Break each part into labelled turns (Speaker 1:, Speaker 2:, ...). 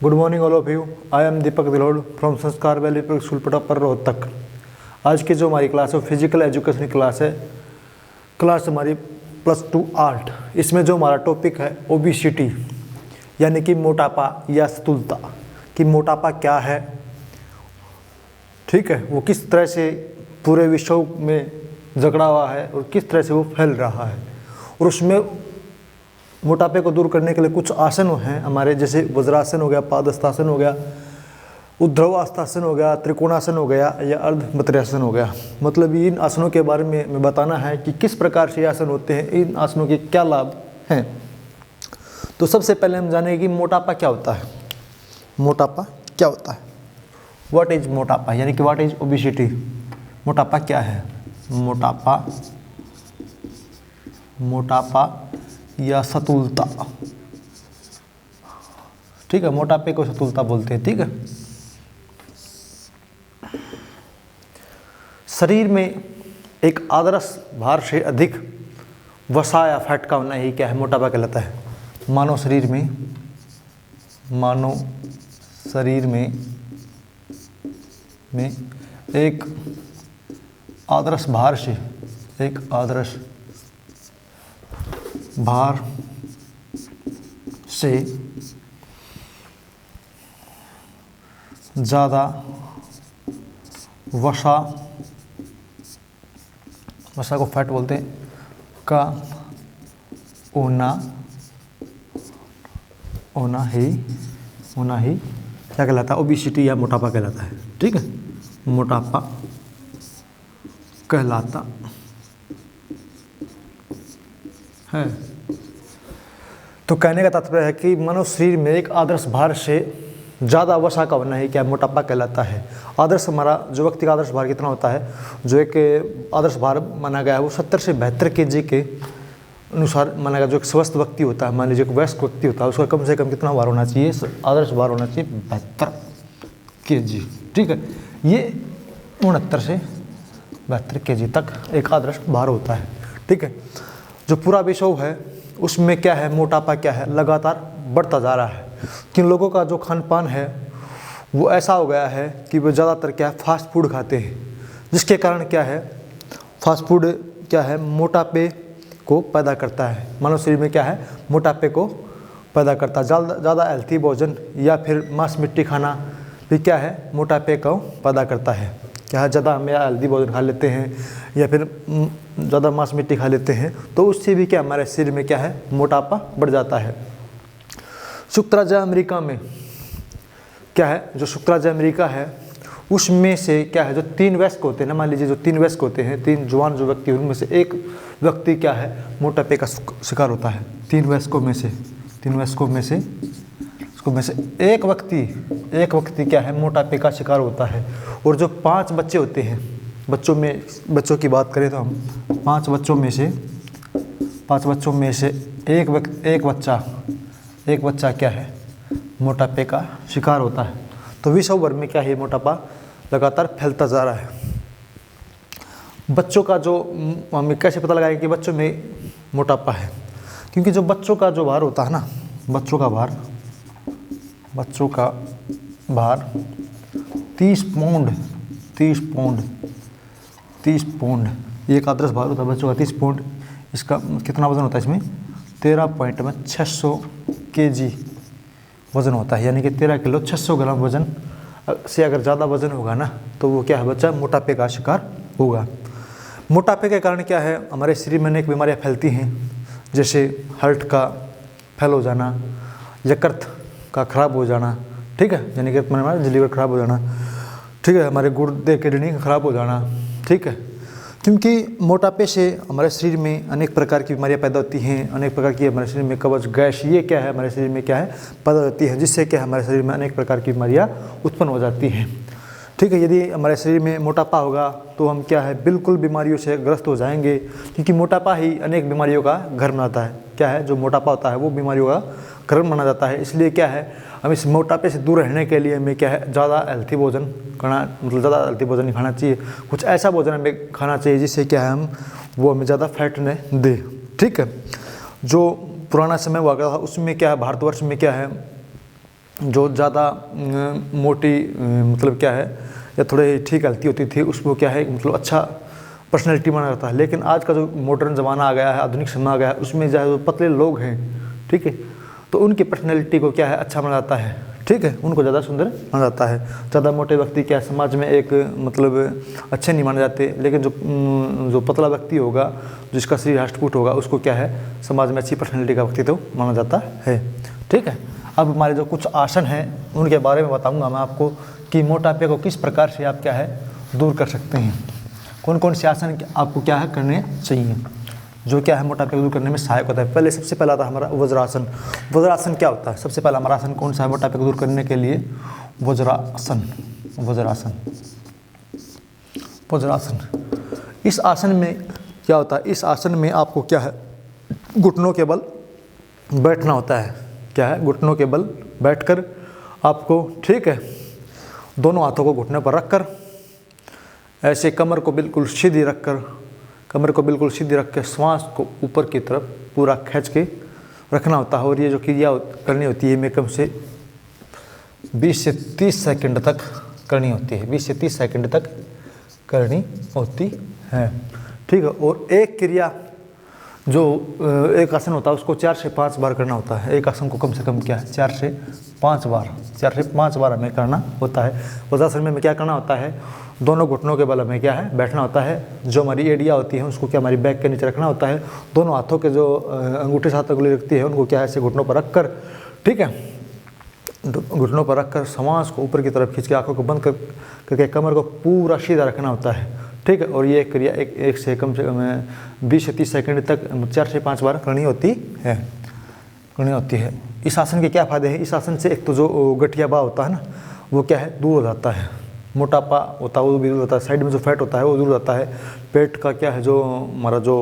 Speaker 1: Good morning all of you. I am Deepak Dilod from Sanskar Valley Public School Patapar Rohtak. आज की जो हमारी क्लास है फिजिकल एजुकेशन क्लास है, क्लास हमारी +2 आर्ट। इसमें जो हमारा टॉपिक है ओबेसिटी यानी कि मोटापा या स्थूलता, कि मोटापा क्या है, ठीक है, वो किस तरह से पूरे विश्व में झगड़ा हुआ है और किस तरह से वो फैल रहा है। और उसमें मोटापे को दूर करने के लिए कुछ आसन हैं हमारे, जैसे वज्रासन हो गया, पादहस्तासन हो गया, ऊर्ध्वाधस्तासन हो गया, त्रिकोणासन हो गया या अर्धमत्र्यासन हो गया। मतलब इन आसनों के बारे में बताना है कि किस प्रकार से आसन होते हैं, इन आसनों के क्या लाभ हैं। तो सबसे पहले हम जानेंगे कि मोटापा क्या होता है। मोटापा क्या होता है, व्हाट इज मोटापा, यानी कि व्हाट इज ओबेसिटी। मोटापा क्या है, मोटापा या स्थूलता, ठीक है, मोटापे को स्थूलता बोलते हैं, ठीक है। शरीर में एक आदर्श भार से अधिक वसा या फैट का होना ही क्या है, मोटापा कहलाता है। मानव शरीर में एक आदर्श भार से ज़्यादा वसा को फैट बोलते हैं, का होना ही क्या कहलाता है, ओबेसिटी या मोटापा कहलाता है, ठीक है, मोटापा कहलाता है। तो कहने का तात्पर्य है कि मानव शरीर में एक आदर्श भार से ज़्यादा वसा का होना ही क्या मोटापा कहलाता है। आदर्श हमारा जो व्यक्ति का आदर्श भार कितना होता है, जो एक आदर्श भार माना गया है वो 70 से 72 kg के अनुसार माना गया। जो एक स्वस्थ व्यक्ति होता है, मान लीजिए एक वयस्क व्यक्ति होता है, उसका कम से कम कितना भार होना चाहिए, आदर्श भार होना चाहिए 72 kg, ठीक है। ये 69 से 72 kg तक एक आदर्श भार होता है, ठीक है। जो पूरा विश्व है उसमें क्या है, मोटापा क्या है, लगातार बढ़ता जा रहा है। किन लोगों का जो खान पान है वो ऐसा हो गया है कि वो ज़्यादातर क्या है, फास्ट फूड खाते हैं, जिसके कारण क्या है, फास्ट फूड क्या है, मोटापे को पैदा करता है। मानव शरीर में क्या है, मोटापे को पैदा करता है। ज़्यादा हेल्थी भोजन या फिर मांस मिट्टी खाना भी क्या है, मोटापे को पैदा करता है। क्या है, ज़्यादा हम या हेल्दी भोजन खा लेते हैं या फिर ज़्यादा मांस मिट्टी खा लेते हैं तो उससे भी क्या हमारे शरीर में क्या है, मोटापा बढ़ जाता है। संयुक्त राज्य अमेरिका में क्या है, जो संयुक्त राज्य अमेरिका है उसमें से क्या है, जो 3 वयस्क होते हैं ना, मान लीजिए जो 3 वयस्क होते हैं, 3 जवान जो व्यक्ति, उनमें से एक व्यक्ति क्या है, मोटापे का शिकार होता है। 3 वयस्कों में से एक व्यक्ति क्या है, मोटापे का शिकार होता है। और जो 5 बच्चे होते हैं, बच्चों की बात करें तो हम 5 बच्चों में से एक बच्चा क्या है, मोटापे का शिकार होता है। तो विश्व भर में क्या है, मोटापा लगातार फैलता जा रहा है। बच्चों का जो हमें कैसे पता लगाएंगे कि बच्चों में मोटापा है, क्योंकि जो बच्चों का जो भार होता है ना, बच्चों का भार 30 पाउंड ये एक आदर्श भार होता है बच्चों का, 30 पाउंड। इसका कितना वजन होता है, इसमें 13.600 kg वज़न होता है, यानी कि 13 किलो 600 ग्राम वज़न से अगर ज़्यादा वज़न होगा ना तो वो क्या है, बच्चा मोटापे का शिकार होगा। मोटापे के कारण क्या है, हमारे शरीर में अनेक बीमारियाँ फैलती हैं, जैसे हार्ट का फेल हो जाना, यकृत का खराब हो जाना, ठीक है, यानी कि हमारा लीवर खराब हो जाना, ठीक है, हमारे गुर्दे किडनी खराब हो जाना, ठीक है। क्योंकि मोटापे से हमारे शरीर में अनेक प्रकार की बीमारियां पैदा होती हैं, अनेक प्रकार की हमारे शरीर में कब्ज, गैस, ये क्या है, हमारे शरीर में क्या है, पैदा होती है, जिससे क्या हमारे शरीर में अनेक प्रकार की बीमारियां उत्पन्न हो जाती हैं, ठीक है। यदि हमारे शरीर में मोटापा होगा तो हम क्या है, बिल्कुल बीमारियों से ग्रस्त हो जाएंगे, क्योंकि मोटापा ही अनेक बीमारियों का घर बनाता है। क्या है, जो मोटापा होता है वो बीमारियों का घर माना जाता है। इसलिए क्या है, हम इस मोटापे से दूर रहने के लिए हमें क्या है, ज़्यादा हेल्थी भोजन करना, मतलब ज़्यादा हेल्थी भोजन नहीं खाना चाहिए। कुछ ऐसा भोजन हमें खाना चाहिए जिससे क्या है, हम वो हमें ज़्यादा फैट न दे। ठीक है, जो पुराना समय हुआ करता था उसमें क्या है, भारतवर्ष में क्या है, जो ज़्यादा मोटी मतलब क्या है या थोड़े ठीक हेल्थी होती थी उसको क्या है मतलब अच्छा पर्सनैलिटी माना जाता है। लेकिन आज का जो मॉडर्न ज़माना आ गया है, आधुनिक समय आ गया है, उसमें जो पतले लोग हैं, ठीक है, तो उनकी पर्सनैलिटी को क्या है अच्छा माना जाता है। ठीक है, उनको ज़्यादा सुंदर माना जाता है। ज़्यादा मोटे व्यक्ति क्या समाज में एक मतलब अच्छे नहीं माने जाते, लेकिन जो पतला व्यक्ति होगा, जिसका शरीर हष्टपुष्ट होगा, उसको क्या है समाज में अच्छी पर्सनैलिटी का व्यक्ति तो माना जाता है। ठीक है, अब हमारे जो कुछ आसन हैं उनके बारे में बताऊंगा मैं आपको कि मोटापे को किस प्रकार से आप क्या है दूर कर सकते हैं, कौन कौन से आसन आपको क्या है करने चाहिए जो क्या है मोटापे को दूर करने में सहायक होता है। पहले सबसे पहला था हमारा वज्रासन। वज्रासन क्या होता है? सबसे पहला हमारा आसन कौन सा है मोटापे को दूर करने के लिए? वज्रासन। वज्रासन, वज्रासन। इस आसन में क्या होता है? इस आसन में आपको क्या है घुटनों के बल बैठना होता है। क्या है? घुटनों के बल बैठकर आपको, ठीक है, दोनों हाथों को घुटने पर रखकर ऐसे कमर को बिल्कुल सीधी रखकर, कमर को बिल्कुल सीधी रख के श्वास को ऊपर की तरफ पूरा खींच के रखना होता है। और ये जो क्रिया करनी होती है में कम से 20 से 30 सेकंड तक करनी होती है। 20 से 30 सेकंड तक करनी होती है। ठीक है, और एक क्रिया जो एक आसन होता है उसको 4 से 5 बार करना होता है। एक आसन को कम से कम क्या है 4 से 5 बार हमें करना होता है। वज्रासन में क्या करना होता है? दोनों घुटनों के बल हमें क्या है बैठना होता है। जो हमारी एड़ियाँ होती हैं उसको क्या हमारी बैक के नीचे रखना होता है। दोनों हाथों के जो अंगूठे साथ उंगली रखती है उनको क्या है ऐसे घुटनों पर रखकर, ठीक है, घुटनों पर रखकर श्वास को ऊपर की तरफ खींच के आंखों को बंद करके कमर को पूरा सीधा रखना होता है। ठीक है, और ये क्रिया एक से कम 20 से 30 सेकंड तक 4 से 5 बार करनी होती है। इस आसन के क्या फ़ायदे हैं? इस आसन से एक तो जो गठिया भाव होता है ना वो क्या है दूर हो जाता है। मोटापा होता है वो भी दूर होता है। साइड में जो फैट होता है वो दूर हो जाता है। पेट का क्या है जो हमारा जो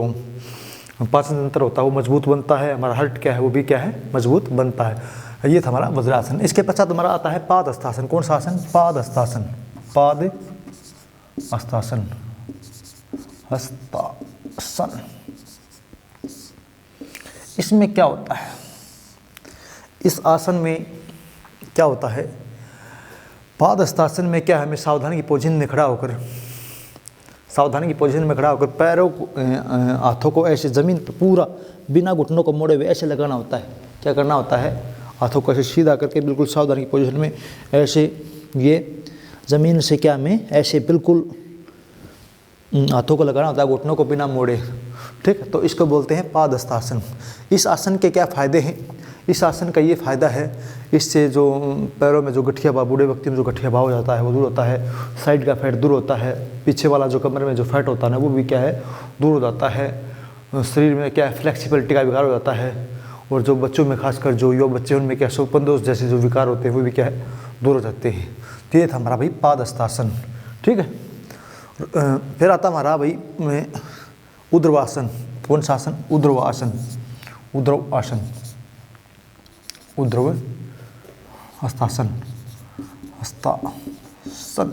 Speaker 1: पाचन तंत्र होता है वो मजबूत बनता है। हमारा हार्ट क्या है वो भी क्या है मजबूत बनता है। ये था हमारा वज्रासन। इसके पश्चात हमारा आता है पाद हस्तासन। कौन सा आसन? पाद हस्तासन। पाद हस्तासन, हस्तासन। इसमें क्या होता है? इस आसन में क्या होता है? पाद हस्तासन में क्या है हमें सावधानी की पोजीशन में खड़ा होकर, पैरों को हाथों को ऐसे ज़मीन पर पूरा बिना घुटनों को मोड़े हुए ऐसे लगाना होता है। क्या करना होता है? हाथों को ऐसे सीधा करके बिल्कुल सावधानी की पोजीशन में ऐसे ये ज़मीन से क्या हमें ऐसे बिल्कुल हाथों को लगाना होता है, घुटनों को बिना मोड़े। ठीक है, तो इसको बोलते हैं पाद हस्तासन। इस आसन के क्या फ़ायदे हैं? इस आसन का ये फ़ायदा है, इससे जो पैरों में जो गठिया भाव, बूढ़े व्यक्ति में जो गठिया भाव हो जाता है वो दूर होता है। साइड का फैट दूर होता है। पीछे वाला जो कमर में जो फैट होता है ना वो भी क्या है दूर हो जाता है। शरीर में क्या है फ्लेक्सिबिलिटी का विकार हो जाता है। और जो बच्चों में खासकर जो युवा बच्चे उनमें क्या सोपन दोष जैसे जो विकार होते हैं वो भी क्या है दूर हो जाते हैं। तो ये था हमारा भाई पाद हस्तासन। ठीक है, फिर आता हमारा भाई ऊर्ध्वासन। कौन सा आसन? ऊर्ध्वासन। ऊर्ध्वासन, ऊर्ध्व हस्तासन, हस्तासन।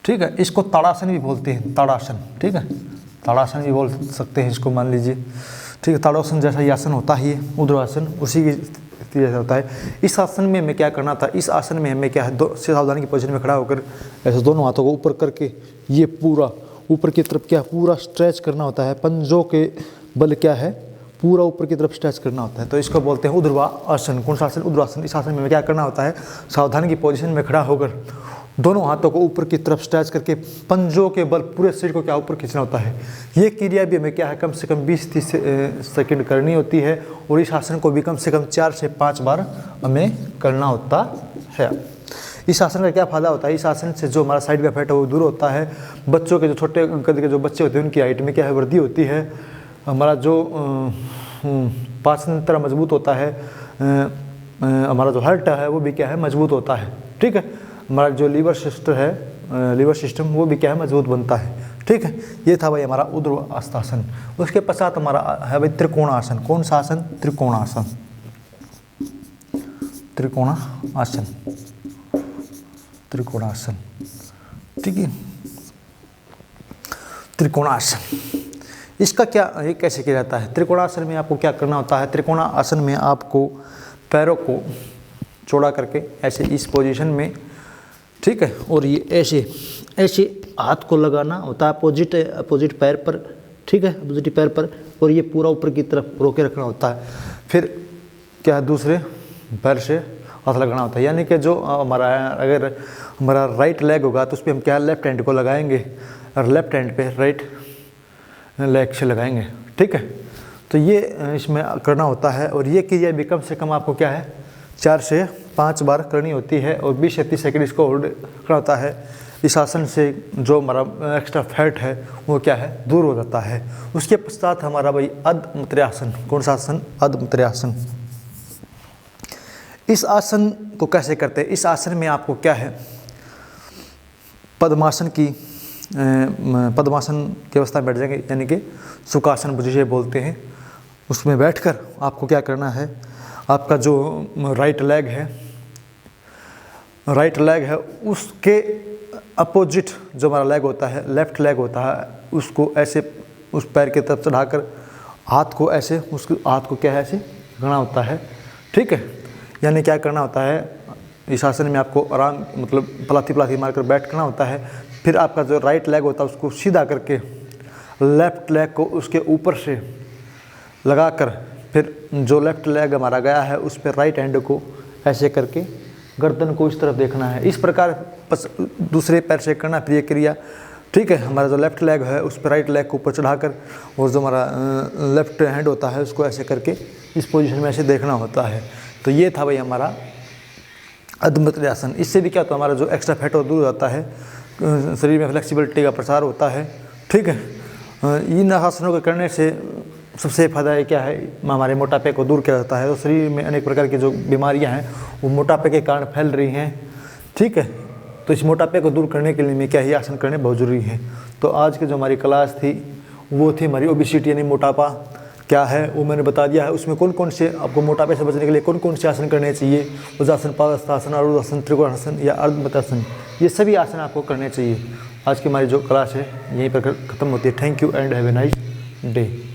Speaker 1: ठीक है, इसको ताड़ासन भी बोलते हैं। ताड़ासन, ठीक है, ताड़ासन भी बोल सकते हैं इसको, मान लीजिए। ठीक है, ताड़ासन जैसा ही आसन होता है ये ऊर्ध्वासन, उसी की जैसा होता है। इस आसन में हमें क्या करना था? इस आसन में हमें क्या है सावधानी की पोजीशन में खड़ा होकर ऐसे दोनों हाथों को ऊपर करके ये पूरा ऊपर की तरफ क्या पूरा स्ट्रेच करना होता है। पंजों के बल क्या है पूरा ऊपर की तरफ स्ट्रेच करना होता है। तो इसको बोलते हैं ऊर्ध्वासन। कौन सा आसन? ऊर्ध्वासन। इस आसन में क्या करना होता है? सावधानी की पोजीशन में खड़ा होकर दोनों हाथों को ऊपर की तरफ स्ट्रेच करके पंजों के बल पूरे शरीर को क्या ऊपर खींचना होता है। ये क्रिया भी हमें क्या है कम से कम 20-30 सेकंड करनी होती है। और इस आसन को भी कम से कम 4 से 5 बार हमें करना होता है। इस आसन का क्या फ़ायदा होता है? इस आसन से जो हमारा साइड का फैट है वो दूर होता है। बच्चों के जो छोटे कद के जो बच्चे होते हैं उनकी हाइट में क्या है वृद्धि होती है। हमारा जो पाचन तंत्र मजबूत होता है। हमारा जो हार्ट है वो भी क्या है मजबूत होता है। ठीक है, हमारा जो लीवर सिस्टम वो भी क्या है मजबूत बनता है। ठीक है, ये था भाई हमारा ऊर्ध्वासन। उसके पश्चात हमारा है भाई त्रिकोणासन। कौन सा आसन? त्रिकोणासन। त्रिकोणासन, त्रिकोणासन। ठीक है, त्रिकोणासन। इसका क्या ये कैसे किया जाता है? त्रिकोणासन में आपको क्या करना होता है? त्रिकोणासन में आपको पैरों को चौड़ा करके ऐसे इस पोजीशन में, ठीक है, और ये ऐसे ऐसे हाथ को लगाना होता है अपोजिट पैर पर, ठीक है, अपोजिट पैर पर, और ये पूरा ऊपर की तरफ रोके रखना होता है। फिर क्या है, दूसरे पैर से हाथ लगाना होता है, यानी कि जो हमारा अगर हमारा राइट लेग होगा तो उस पर हम क्या लेफ्ट हैंड को लगाएंगे और लेफ्ट हैंड पे राइट लेग से लगाएंगे, ठीक है। तो ये इसमें करना होता है, और ये क्रिया भी कम से कम आपको क्या है 4 से 5 बार करनी होती है, और 20 से 30 सेकंड इसको होल्ड करना होता है। इस आसन से जो हमारा एक्स्ट्रा फैट है वो क्या है, दूर हो जाता है। उसके पश्चात हमारा भाई अधमुत्र्यासन। कौन सा आसन? अधमुत्र्यासन। इस आसन को कैसे करते हैं? इस आसन में आपको क्या है, पद्मासन की अवस्था में बैठ जाएंगे, यानी कि सुखासन जिसे बोलते हैं। उसमें बैठकर आपको क्या करना है, आपका जो राइट लेग है उसके अपोजिट जो हमारा लेग होता है, लेफ्ट लेग होता है, उसको ऐसे उस पैर की तरफ चढ़ाकर हाथ को ऐसे, उसके हाथ को क्या है ऐसे गणा होता है, ठीक है। यानी क्या करना होता है, इस आसन में आपको आराम मतलब पलाथी मारकर बैठ करना होता है। फिर आपका जो राइट लेग होता है उसको सीधा करके लेफ्ट लेग को उसके ऊपर से लगाकर, फिर जो लेफ्ट लेग हमारा गया है उस पर राइट हैंड को ऐसे करके गर्दन को इस तरफ देखना है। इस प्रकार दूसरे पैर से करना फिर ये क्रिया, ठीक है। हमारा जो लेफ्ट लेग है उस पर राइट लेग को ऊपर चढ़ाकर, और जो हमारा लेफ्ट हैंड होता है उसको ऐसे करके इस पोजीशन में ऐसे देखना होता है। तो ये था भाई हमारा अधमुत्र्यासन। इससे भी क्या होता है, हमारा जो एक्स्ट्रा फैट दूर हो जाता है, शरीर में फ्लेक्सिबिलिटी का प्रसार होता है, ठीक है। इन आसनों को करने से सबसे फ़ायदा क्या है, हमारे मोटापे को दूर किया जाता है। तो शरीर में अनेक प्रकार की जो बीमारियां हैं वो मोटापे के कारण फैल रही हैं, ठीक है। तो इस मोटापे को दूर करने के लिए में क्या ही आसन करने बहुत ज़रूरी है। तो आज की जो हमारी क्लास थी वो थी हमारी ओबेसिटी यानी मोटापा क्या है वो मैंने बता दिया है। उसमें कौन कौन से आपको मोटापे से बचने के लिए कौन कौन से आसन करने चाहिए, वज्रासन, पादहस्तासन, आरूढ़ासन, त्रिकोणासन या अर्धमुत्र्यासन, ये सभी आसन आपको करने चाहिए। आज की हमारी जो क्लास है यहीं पर ख़त्म होती है। Thank you and have a nice day.